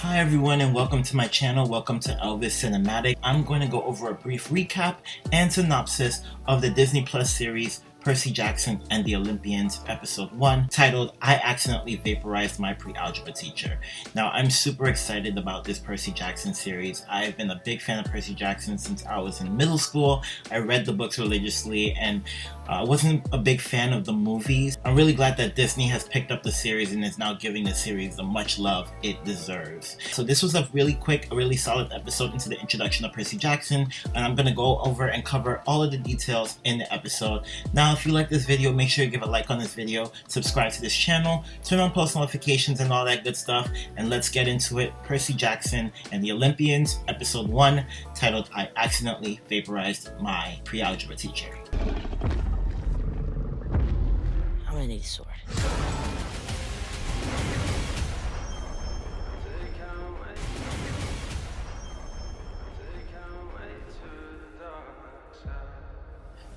Hi everyone and welcome to my channel. Welcome to Elvis Cinematic. I'm going to go over a brief recap and synopsis of the Disney Plus series Percy Jackson and the Olympians episode 1 titled I Accidentally Vaporized My Pre-Algebra Teacher. Now I'm super excited about this Percy Jackson series. I've been a big fan of Percy Jackson since I was in middle school. I read the books religiously and I wasn't a big fan of the movies. I'm really glad that Disney has picked up the series and is now giving the series the much love it deserves. So this was a really quick, really solid episode into the introduction of Percy Jackson, and I'm going to go over and cover all of the details in the episode. Now if you like this video, make sure you give a like on this video, subscribe to this channel, turn on post notifications and all that good stuff, and let's get into it. Percy Jackson and the Olympians episode 1 titled I Accidentally Vaporized My Pre-Algebra Teacher. I'm gonna need a sword.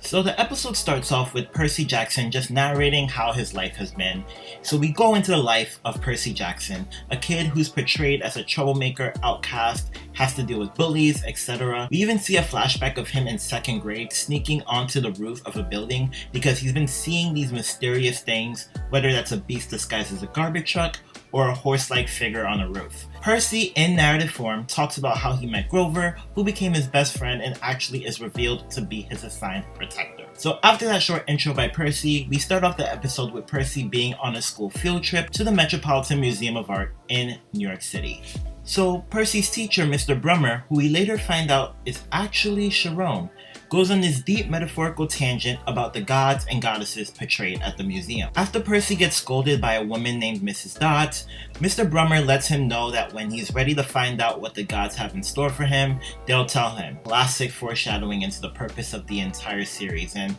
So the episode starts off with Percy Jackson just narrating how his life has been. So we go into the life of Percy Jackson, a kid who's portrayed as a troublemaker, outcast, has to deal with bullies, etc. We even see a flashback of him in 2nd grade sneaking onto the roof of a building because he's been seeing these mysterious things, whether that's a beast disguised as a garbage truck or a horse-like figure on a roof. Percy, in narrative form, talks about how he met Grover, who became his best friend and actually is revealed to be his assigned protector. So after that short intro by Percy, we start off the episode with Percy being on a school field trip to the Metropolitan Museum of Art in New York City. So Percy's teacher, Mr. Brummer, who we later find out is actually Sharon, goes on this deep metaphorical tangent about the gods and goddesses portrayed at the museum. After Percy gets scolded by a woman named Mrs. Dodds, Mr. Brummer lets him know that when he's ready to find out what the gods have in store for him, they'll tell him. Classic foreshadowing into the purpose of the entire series, and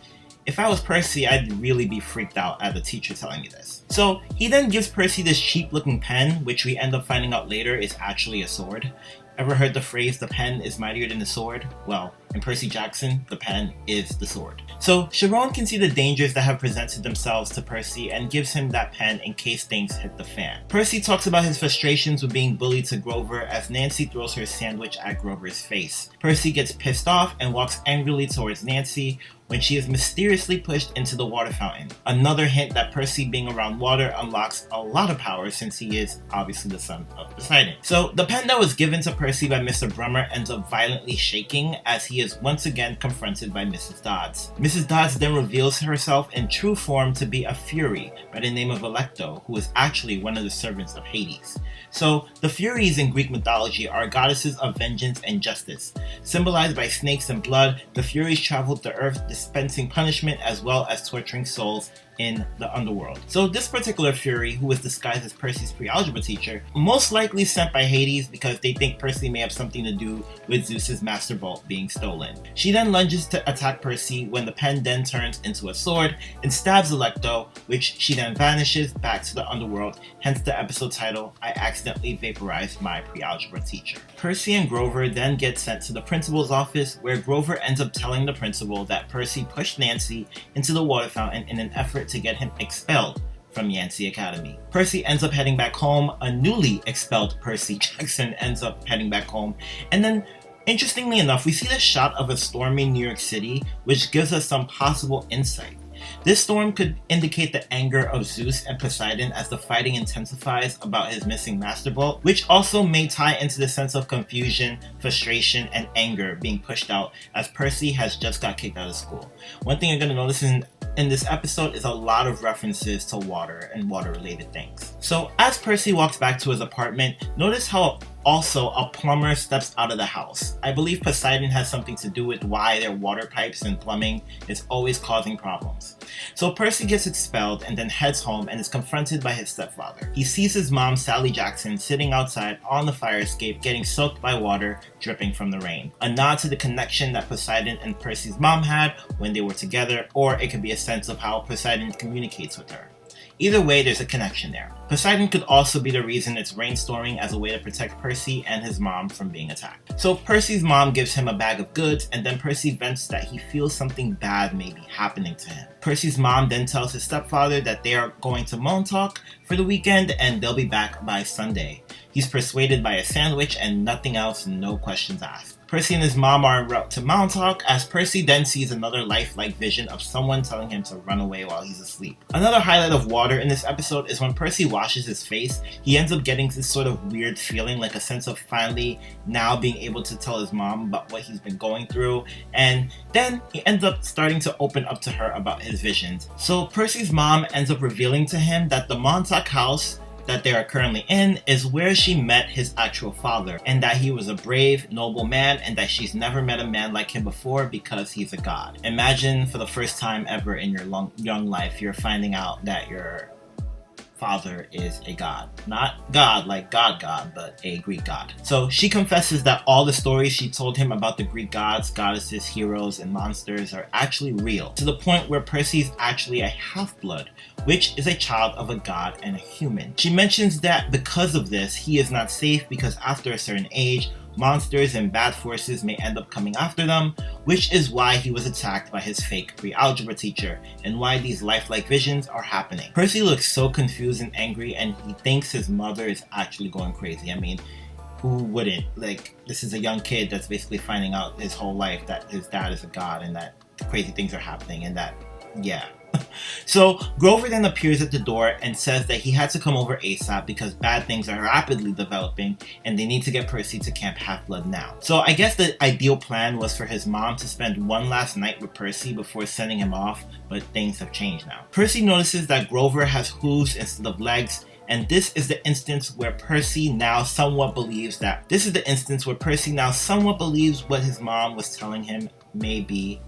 if I was Percy, I'd really be freaked out at the teacher telling me this. So he then gives Percy this cheap looking pen, which we end up finding out later is actually a sword. Ever heard the phrase, the pen is mightier than the sword? Well, in Percy Jackson, the pen is the sword. So Sharon can see the dangers that have presented themselves to Percy and gives him that pen in case things hit the fan. Percy talks about his frustrations with being bullied to Grover as Nancy throws her sandwich at Grover's face. Percy gets pissed off and walks angrily towards Nancy when she is mysteriously pushed into the water fountain. Another hint that Percy being around water unlocks a lot of power since he is obviously the son of Poseidon. So the pen that was given to Percy by Mr. Brummer ends up violently shaking as he is once again confronted by Mrs. Dodds. Mrs. Dodds then reveals herself in true form to be a Fury by the name of Alecto, who is actually one of the servants of Hades. So the Furies in Greek mythology are goddesses of vengeance and justice. Symbolized by snakes and blood, the Furies traveled to Earth dispensing punishment as well as torturing souls in the underworld. So this particular Fury, who was disguised as Percy's pre-algebra teacher, most likely sent by Hades because they think Percy may have something to do with Zeus's master vault being stolen. She then lunges to attack Percy when the pen then turns into a sword and stabs Alecto, which she then vanishes back to the underworld, hence the episode title, I Accidentally Vaporized My Pre-Algebra Teacher. Percy and Grover then get sent to the principal's office, where Grover ends up telling the principal that Percy pushed Nancy into the water fountain in an effort to get him expelled from Yancey Academy. Percy ends up heading back home. A newly expelled Percy Jackson ends up heading back home. And then, interestingly enough, we see the shot of a stormy New York City, which gives us some possible insight. This storm could indicate the anger of Zeus and Poseidon as the fighting intensifies about his missing master vault, which also may tie into the sense of confusion, frustration, and anger being pushed out as Percy has just got kicked out of school. One thing you're going to notice in this episode is a lot of references to water and water-related things. So as Percy walks back to his apartment, notice how also a plumber steps out of the house. I believe Poseidon has something to do with why their water pipes and plumbing is always causing problems. So Percy gets expelled and then heads home and is confronted by his stepfather. He sees his mom, Sally Jackson, sitting outside on the fire escape getting soaked by water dripping from the rain. A nod to the connection that Poseidon and Percy's mom had when they were together, or it could be a sense of how Poseidon communicates with her. Either way, there's a connection there. Poseidon could also be the reason it's rainstorming as a way to protect Percy and his mom from being attacked. So Percy's mom gives him a bag of goods, and then Percy vents that he feels something bad may be happening to him. Percy's mom then tells his stepfather that they are going to Montauk for the weekend and they'll be back by Sunday. He's persuaded by a sandwich and nothing else, no questions asked. Percy and his mom are en route to Montauk as Percy then sees another lifelike vision of someone telling him to run away while he's asleep. Another highlight of water in this episode is when Percy washes his face, he ends up getting this sort of weird feeling, like a sense of finally now being able to tell his mom about what he's been going through, and then he ends up starting to open up to her about his visions. So Percy's mom ends up revealing to him that the Montauk house that they are currently in is where she met his actual father, and that he was a brave, noble man, and that she's never met a man like him before because he's a god. Imagine for the first time ever in your young life, you're finding out that your father is a god. Not God like God, but a Greek god. So she confesses that all the stories she told him about the Greek gods, goddesses, heroes, and monsters are actually real, to the point where Percy's actually a half-blood, which is a child of a god and a human. She mentions that because of this, he is not safe because after a certain age, monsters and bad forces may end up coming after them, which is why he was attacked by his fake pre-algebra teacher, and why these lifelike visions are happening. Percy looks so confused and angry, and he thinks his mother is actually going crazy. I mean, who wouldn't? Like, this is a young kid that's basically finding out his whole life that his dad is a god, and that crazy things are happening, and that, yeah. So Grover then appears at the door and says that he had to come over ASAP because bad things are rapidly developing and they need to get Percy to Camp Half-Blood now. So I guess the ideal plan was for his mom to spend one last night with Percy before sending him off, but things have changed now. Percy notices that Grover has hooves instead of legs, and this is the instance where Percy now somewhat believes what his mom was telling him may be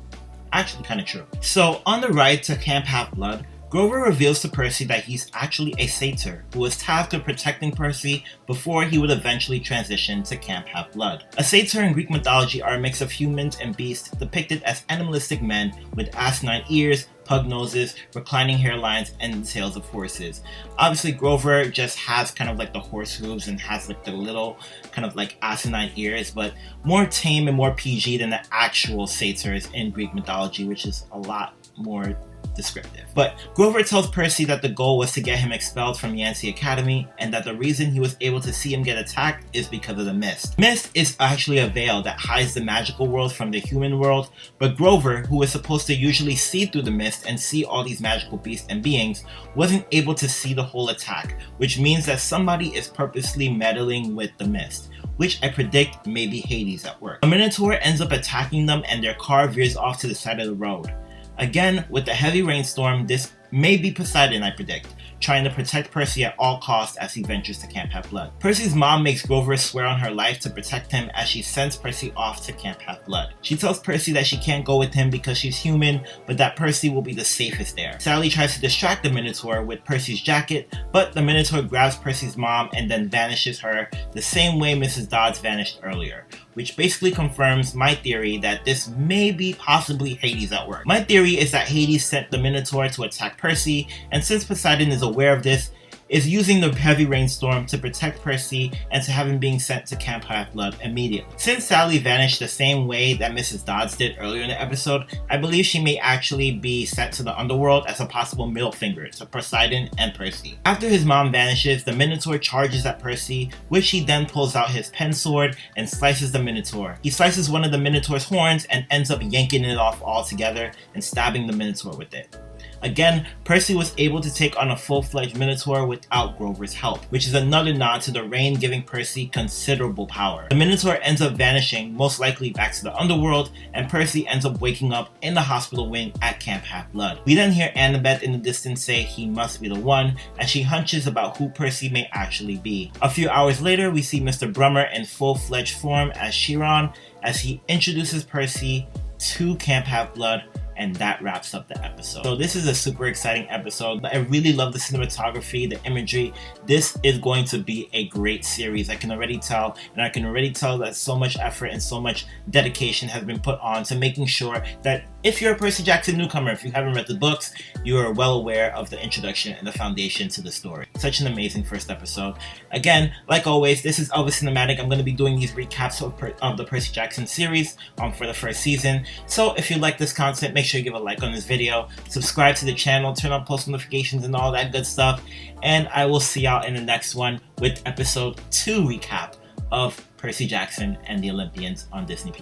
actually kind of true. So on the ride to Camp Half-Blood, Grover reveals to Percy that he's actually a satyr who was tasked with protecting Percy before he would eventually transition to Camp Half-Blood. A satyr in Greek mythology are a mix of humans and beasts depicted as animalistic men with asinine ears, pug noses, reclining hairlines, and tails of horses. Obviously, Grover just has kind of like the horse hooves and has like the little kind of like asinine ears, but more tame and more PG than the actual satyrs in Greek mythology, which is a lot more descriptive. But Grover tells Percy that the goal was to get him expelled from Yancey Academy, and that the reason he was able to see him get attacked is because of the mist. Mist is actually a veil that hides the magical world from the human world, but Grover, who was supposed to usually see through the mist and see all these magical beasts and beings, wasn't able to see the whole attack, which means that somebody is purposely meddling with the mist, which I predict may be Hades at work. A Minotaur ends up attacking them and their car veers off to the side of the road. Again, with the heavy rainstorm, this may be Poseidon, I predict, trying to protect Percy at all costs as he ventures to Camp Half-Blood. Percy's mom makes Grover swear on her life to protect him as she sends Percy off to Camp Half-Blood. She tells Percy that she can't go with him because she's human, but that Percy will be the safest there. Sally tries to distract the Minotaur with Percy's jacket, but the Minotaur grabs Percy's mom and then vanishes her the same way Mrs. Dodds vanished earlier, which basically confirms my theory that this may be possibly Hades at work. My theory is that Hades sent the Minotaur to attack Percy, and since Poseidon is aware of this, is using the heavy rainstorm to protect Percy and to have him being sent to Camp Half-Blood immediately. Since Sally vanished the same way that Mrs. Dodds did earlier in the episode, I believe she may actually be sent to the underworld as a possible middle finger to Poseidon and Percy. After his mom vanishes, the Minotaur charges at Percy, which he then pulls out his pen sword and slices the Minotaur. He slices one of the Minotaur's horns and ends up yanking it off altogether and stabbing the Minotaur with it. Again, Percy was able to take on a full-fledged Minotaur without Grover's help, which is another nod to the rain giving Percy considerable power. The Minotaur ends up vanishing, most likely back to the underworld, and Percy ends up waking up in the hospital wing at Camp Half-Blood. We then hear Annabeth in the distance say he must be the one, as she hunches about who Percy may actually be. A few hours later, we see Mr. Brummer in full-fledged form as Chiron, as he introduces Percy to Camp Half-Blood, and that wraps up the episode. So this is a super exciting episode. I really love the cinematography, the imagery. This is going to be a great series. I can already tell, and I can already tell that so much effort and so much dedication has been put on to making sure that if you're a Percy Jackson newcomer, if you haven't read the books, you are well aware of the introduction and the foundation to the story. Such an amazing first episode. Again, like always, this is Elvis Cinematic. I'm going to be doing these recaps of the Percy Jackson series for the first season. So if you like this content, make sure you give a like on this video, subscribe to the channel, turn on post notifications and all that good stuff. And I will see y'all in the next one with episode 2 recap of Percy Jackson and the Olympians on Disney+.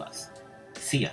See ya.